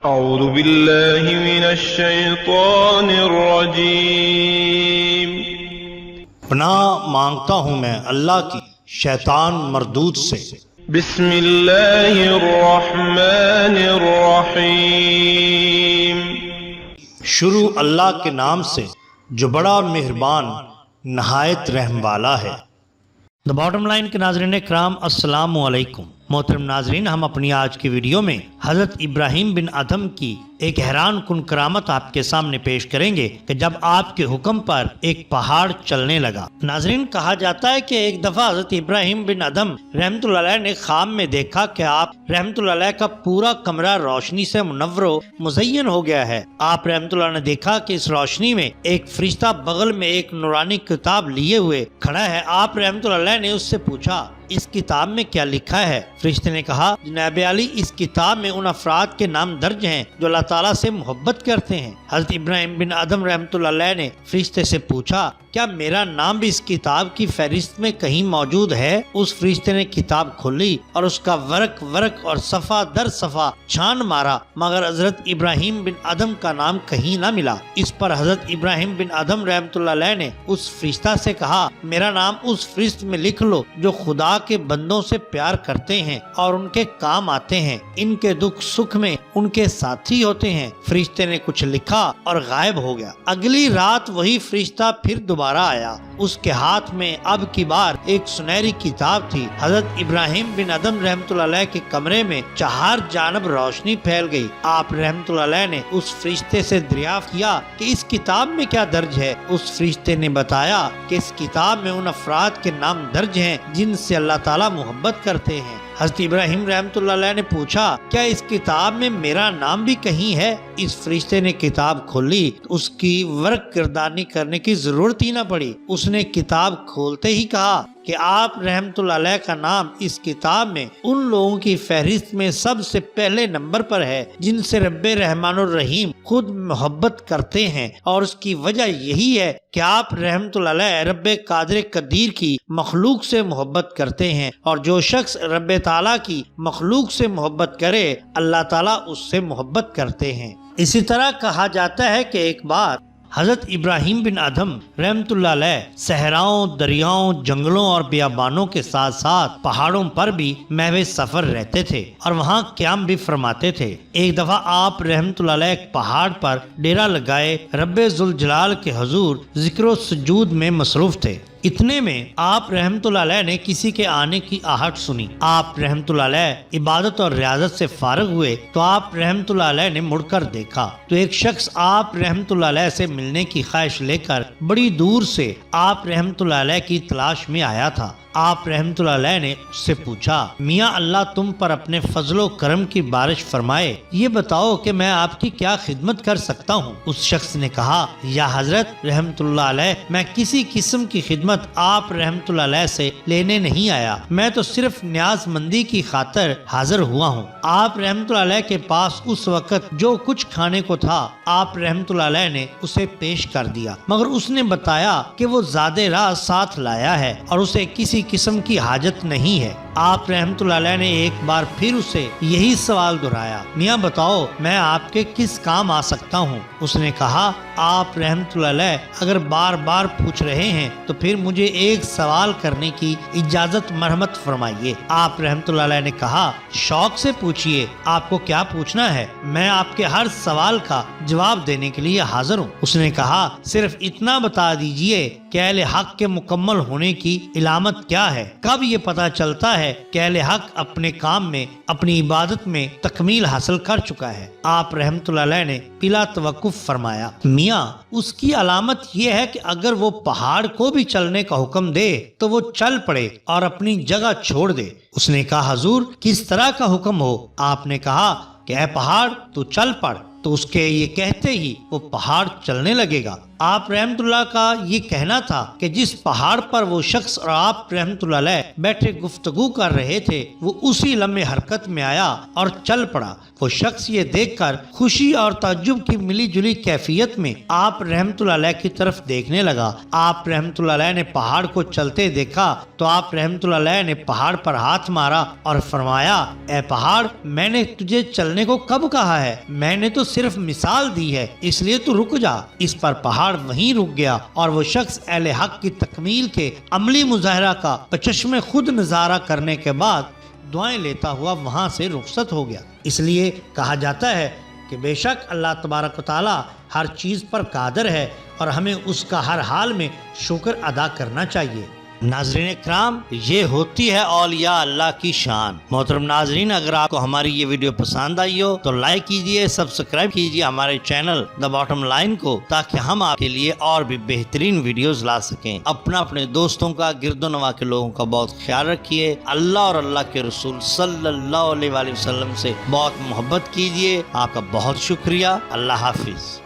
اعوذ باللہ من الشیطان الرجیم۔ پناہ مانگتا ہوں میں اللہ کی شیطان مردود سے۔ بسم اللہ الرحمن الرحیم۔ شروع اللہ کے نام سے جو بڑا مہربان نہایت رحم والا ہے۔ دا باٹم لائن کے ناظرین اکرام، السلام علیکم۔ محترم ناظرین، ہم اپنی آج کی ویڈیو میں حضرت ابراہیم بن ادھم کی ایک حیران کن کرامت آپ کے سامنے پیش کریں گے کہ جب آپ کے حکم پر ایک پہاڑ چلنے لگا۔ ناظرین، کہا جاتا ہے کہ ایک دفعہ حضرت ابراہیم بن ادھم رحمت اللہ علیہ نے خواب میں دیکھا کہ آپ رحمت اللہ علیہ کا پورا کمرہ روشنی سے منور و مزین ہو گیا ہے۔ آپ رحمت اللہ نے دیکھا کہ اس روشنی میں ایک فرشتہ بغل میں ایک نورانی کتاب لیے ہوئے کھڑا ہے۔ آپ رحمت اللہ علیہ نے اس سے پوچھا، اس کتاب میں کیا لکھا ہے؟ فرشتے نے کہا، جناب علی، اس کتاب میں ان افراد کے نام درج ہیں جو اللہ تعالیٰ سے محبت کرتے ہیں۔ حضرت ابراہیم بن ادھم رحمۃ اللہ علیہ نے فرشتے سے پوچھا، کیا میرا نام بھی اس کتاب کی فہرست میں کہیں موجود ہے؟ اس فرشتے نے کتاب کھولی اور اس کا ورق اور صفحہ در صفحہ چھان مارا، مگر حضرت ابراہیم بن ادھم کا نام کہیں نہ ملا۔ اس پر حضرت ابراہیم بن ادھم رحمۃ اللہ علیہ نے اس فرشتہ سے کہا، میرا نام اس فہرست میں لکھ لو جو خدا کے بندوں سے پیار کرتے ہیں اور ان کے کام آتے ہیں، ان کے دکھ سکھ میں ان کے ساتھی ہوتے ہیں۔ فرشتے نے کچھ لکھا اور غائب ہو گیا۔ اگلی رات وہی فرشتہ پھر دوبارہ آیا۔ اس کے ہاتھ میں اب کی بار ایک سنہری کتاب تھی۔ حضرت ابراہیم بن ادھم رحمۃ اللہ علیہ کے کمرے میں چہار جانب روشنی پھیل گئی۔ آپ رحمۃ اللہ علیہ نے اس فرشتے سے دریافت کیا کہ اس کتاب میں کیا درج ہے؟ اس فرشتے نے بتایا کہ اس کتاب میں ان افراد کے نام درج ہیں جن سے اللہ تعالیٰ محبت کرتے ہیں۔ حضرت ابراہیم رحمۃ اللہ علیہ نے پوچھا، کیا اس کتاب میں میرا نام بھی کہیں ہے؟ اس فرشتے نے کتاب کھولی، اس کی ورق گردانی کرنے کی ضرورت ہی نہ پڑی۔ اس نے کتاب کھولتے ہی کہا کہ آپ رحمت اللہ علیہ کا نام اس کتاب میں ان لوگوں کی فہرست میں سب سے پہلے نمبر پر ہے جن سے رب رحمان الرحیم خود محبت کرتے ہیں، اور اس کی وجہ یہی ہے کہ آپ رحمت اللہ علیہ رب قادر قدیر کی مخلوق سے محبت کرتے ہیں، اور جو شخص رب تعالیٰ کی مخلوق سے محبت کرے اللہ تعالیٰ اس سے محبت کرتے ہیں۔ اسی طرح کہا جاتا ہے کہ ایک بار حضرت ابراہیم بن ادھم رحمت اللہ علیہ صحراؤں، دریاؤں، جنگلوں اور بیابانوں کے ساتھ ساتھ پہاڑوں پر بھی محو سفر رہتے تھے اور وہاں قیام بھی فرماتے تھے۔ ایک دفعہ آپ رحمت اللہ علیہ ایک پہاڑ پر ڈیرا لگائے رب ذوالجلال کے حضور ذکر و سجود میں مصروف تھے۔ اتنے میں آپ رحمت اللہ علیہ نے کسی کے آنے کی آہٹ سنی۔ آپ رحمت اللہ علیہ عبادت اور ریاضت سے فارغ ہوئے تو آپ رحمت اللہ علیہ نے مڑ کر دیکھا تو ایک شخص آپ رحمت اللہ علیہ سے ملنے کی خواہش لے کر بڑی دور سے آپ رحمت اللہ علیہ کی تلاش میں آیا تھا۔ آپ رحمت اللہ علیہ نے اس سے پوچھا، میاں اللہ تم پر اپنے فضل و کرم کی بارش فرمائے، یہ بتاؤ کہ میں آپ کی کیا خدمت کر سکتا ہوں؟ اس شخص نے کہا، یا حضرت رحمت اللہ علیہ، میں کسی قسم کی خدمت آپ رحمت اللہ علیہ سے لینے نہیں آیا، میں تو صرف نیاز مندی کی خاطر حاضر ہوا ہوں۔ آپ رحمت اللہ علیہ کے پاس اس وقت جو کچھ کھانے کو تھا آپ رحمت اللہ علیہ نے اسے پیش کر دیا، مگر اس نے بتایا کہ وہ زیادہ راہ ساتھ لایا ہے اور اسے کسی قسم کی حاجت نہیں ہے۔ آپ رحمت اللہ علیہ نے ایک بار پھر اسے یہی سوال دہرایا، میاں بتاؤ میں آپ کے کس کام آ سکتا ہوں؟ اس نے کہا، آپ رحمت اللہ علیہ اگر بار بار پوچھ رہے ہیں تو پھر مجھے ایک سوال کرنے کی اجازت مرحمت فرمائیے۔ آپ رحمت اللہ علیہ نے کہا، شوق سے پوچھئے، آپ کو کیا پوچھنا ہے؟ میں آپ کے ہر سوال کا جواب دینے کے لیے حاضر ہوں۔ اس نے کہا، صرف اتنا بتا دیجئے کہ اہل حق کے مکمل ہونے کی علامت کیا ہے؟ کب یہ پتہ چلتا ہے کہ اہل حق اپنے کام میں، اپنی عبادت میں تکمیل حاصل کر چکا ہے؟ آپ رحمت اللہ علیہ نے بلا توقف فرمایا، میاں اس کی علامت یہ ہے کہ اگر وہ پہاڑ کو بھی چلنے کا حکم دے تو وہ چل پڑے اور اپنی جگہ چھوڑ دے۔ اس نے کہا، حضور کس طرح کا حکم ہو؟ آپ نے کہا کہ اے پہاڑ تو چل پڑ، تو اس کے یہ کہتے ہی وہ پہاڑ چلنے لگے گا۔ آپ رحمت اللہ کا یہ کہنا تھا کہ جس پہاڑ پر وہ شخص اور آپ رحمت اللہ علیہ بیٹھے گفتگو کر رہے تھے وہ اسی لمحے حرکت میں آیا اور چل پڑا۔ وہ شخص یہ دیکھ کر خوشی اور تعجب کی ملی جلی کیفیت میں آپ رحمت اللہ علیہ کی طرف دیکھنے لگا۔ آپ رحمت اللہ علیہ نے پہاڑ کو چلتے دیکھا تو آپ رحمت اللہ علیہ نے پہاڑ پر ہاتھ مارا اور فرمایا، اے پہاڑ، میں نے تجھے چلنے کو کب کہا ہے؟ میں نے تو صرف مثال دی ہے، اس لیے تو رک جا۔ اس پر پہاڑ وہیں رک گیا اور وہ شخص اہل حق کی تکمیل کے عملی مظاہرہ کا بچشم خود نظارہ کرنے کے بعد دعائیں لیتا ہوا وہاں سے رخصت ہو گیا۔ اس لیے کہا جاتا ہے کہ بے شک اللہ تبارک و تعالی ہر چیز پر قادر ہے اور ہمیں اس کا ہر حال میں شکر ادا کرنا چاہیے۔ ناظرین اکرام، یہ ہوتی ہے اولیاء اللہ کی شان۔ محترم ناظرین، اگر آپ کو ہماری یہ ویڈیو پسند آئی ہو تو لائک کیجئے، سبسکرائب کیجئے ہمارے چینل دا باٹم لائن کو، تاکہ ہم آپ کے لیے اور بھی بہترین ویڈیوز لا سکیں۔ اپنے دوستوں کا، گرد و نواح کے لوگوں کا بہت خیال رکھیے۔ اللہ اور اللہ کے رسول صلی اللہ علیہ وآلہ وسلم سے بہت محبت کیجئے۔ آپ کا بہت شکریہ۔ اللہ حافظ۔